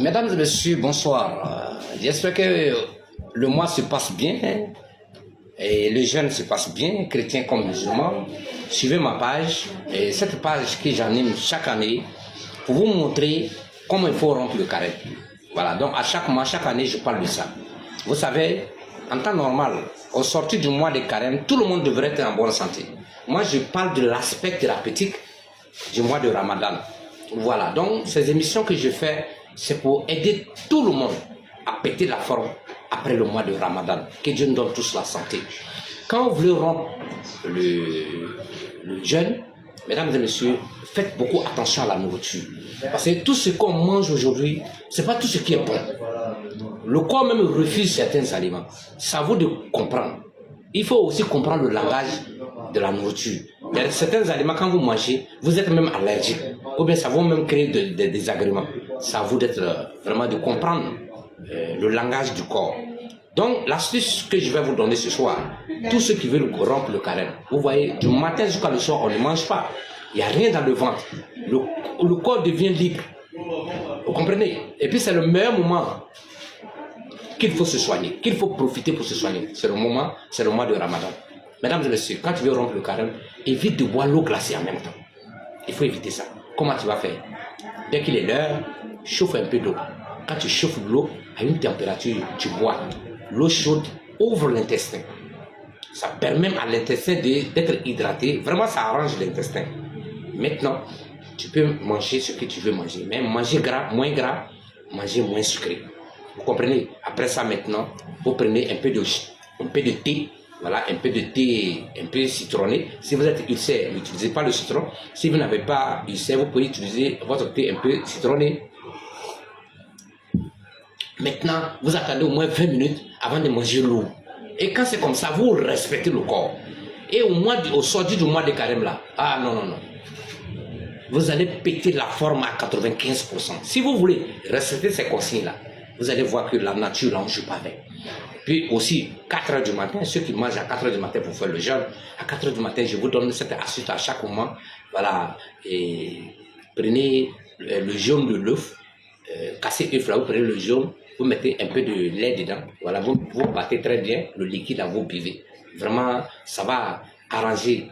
Mesdames et messieurs, bonsoir. J'espère que le mois se passe bien et le jeûne se passe bien, chrétiens comme musulmans. Suivez ma page, et cette page que j'anime chaque année pour vous montrer comment il faut rompre le carême. Voilà, donc à chaque mois, chaque année, je parle de ça. Vous savez, en temps normal, au sortir du mois de carême, tout le monde devrait être en bonne santé. Moi, je parle de l'aspect thérapeutique du mois de Ramadan. Voilà, donc ces émissions que je fais, c'est pour aider tout le monde à péter la forme après le mois de Ramadan. Que Dieu nous donne tous la santé. Quand vous voulez rompre le jeûne, mesdames et messieurs, faites beaucoup attention à la nourriture. Parce que tout ce qu'on mange aujourd'hui, ce n'est pas tout ce qui est bon. Le corps même refuse certains aliments. C'est à vous de comprendre. Il faut aussi comprendre le langage de la nourriture. Il y a certains aliments, quand vous mangez, vous êtes même allergique. Ou bien ça va même créer des désagréments. C'est à vous d'être vraiment de comprendre le langage du corps. Donc, l'astuce que je vais vous donner ce soir, tous ceux qui veulent rompre le carême, vous voyez, du matin jusqu'à le soir, on ne mange pas. Il n'y a rien dans le ventre. Le corps devient libre. Vous comprenez? Et puis, c'est le meilleur moment qu'il faut se soigner, qu'il faut profiter pour se soigner. C'est le moment, c'est le mois de Ramadan. Mesdames et messieurs, quand tu veux rompre le carême, évite de boire l'eau glacée en même temps. Il faut éviter ça. Comment tu vas faire? Dès qu'il est l'heure, chauffe un peu d'eau. Quand tu chauffes l'eau à une température, tu bois. L'eau chaude ouvre l'intestin. Ça permet à l'intestin d'être hydraté. Vraiment, ça arrange l'intestin. Maintenant, tu peux manger ce que tu veux manger. Mais manger gras, manger moins sucré. Vous comprenez? Après ça, maintenant, vous prenez un peu de thé. Voilà, un peu de thé, un peu citronné. Si vous êtes ulcère, n'utilisez pas le citron. Si vous n'avez pas ulcère, vous pouvez utiliser votre thé un peu citronné. Maintenant, vous attendez au moins 20 minutes avant de manger l'eau. Et quand c'est comme ça, vous respectez le corps. Et au sortir du mois de carême là, ah non. Vous allez péter la forme à 95%. Si vous voulez respecter ces consignes là, vous allez voir que la nature là, on ne joue pas avec. Puis aussi, 4 h du matin, ceux qui mangent à 4 h du matin pour faire le jeûne, à 4 h du matin, je vous donne cette astuce à chaque moment. Voilà, et prenez le jaune de l'œuf, cassez l'œuf là, vous prenez le jaune, vous mettez un peu de lait dedans, voilà, vous battez très bien, le liquide là, vous buvez. Vraiment, ça va arranger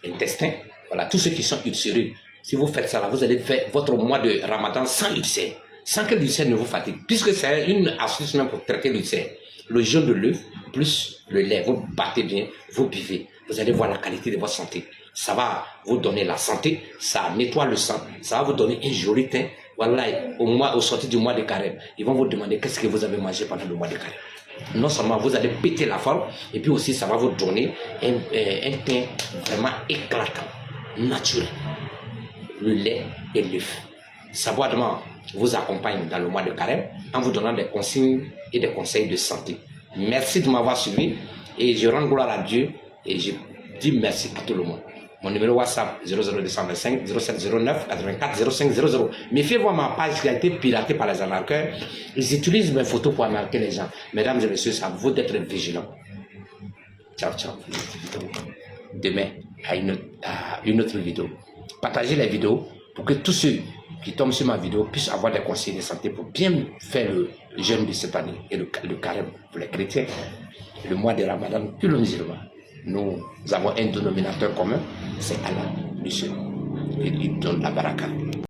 l'intestin. Voilà, tous ceux qui sont ulcéreux, si vous faites ça là, vous allez faire votre mois de Ramadan sans ulcère. Sans que l'ulcère ne vous fatigue, puisque c'est une astuce même pour traiter l'ulcère. Le jaune de l'œuf plus le lait, vous battez bien, vous buvez. Vous allez voir la qualité de votre santé. Ça va vous donner la santé, ça nettoie le sang, ça va vous donner un joli teint. Voilà, au sortir du mois de carême, ils vont vous demander qu'est-ce que vous avez mangé pendant le mois de carême. Non seulement vous allez péter la forme, et puis aussi ça va vous donner un teint vraiment éclatant, naturel. Le lait et l'œuf. Savoir vous accompagne dans le mois de carême en vous donnant des consignes et des conseils de santé. Merci de m'avoir suivi et je rends gloire à Dieu et je dis merci à tout le monde. Mon numéro WhatsApp 00225 0709 84 05 00. Méfiez-vous à ma page qui a été piratée par les arnaqueurs. Ils utilisent mes photos pour arnaquer les gens. Mesdames et messieurs, ça vaut d'être vigilants. Ciao. Demain, à une autre vidéo. Partagez les vidéos pour que tous ceux qui tombent sur ma vidéo puissent avoir des conseils de santé pour bien faire le jeûne de cette année et le carême pour les chrétiens, le mois de Ramadan pour le musulman. Nous avons un dénominateur commun, c'est Allah, le ciel. Il donne la baraka.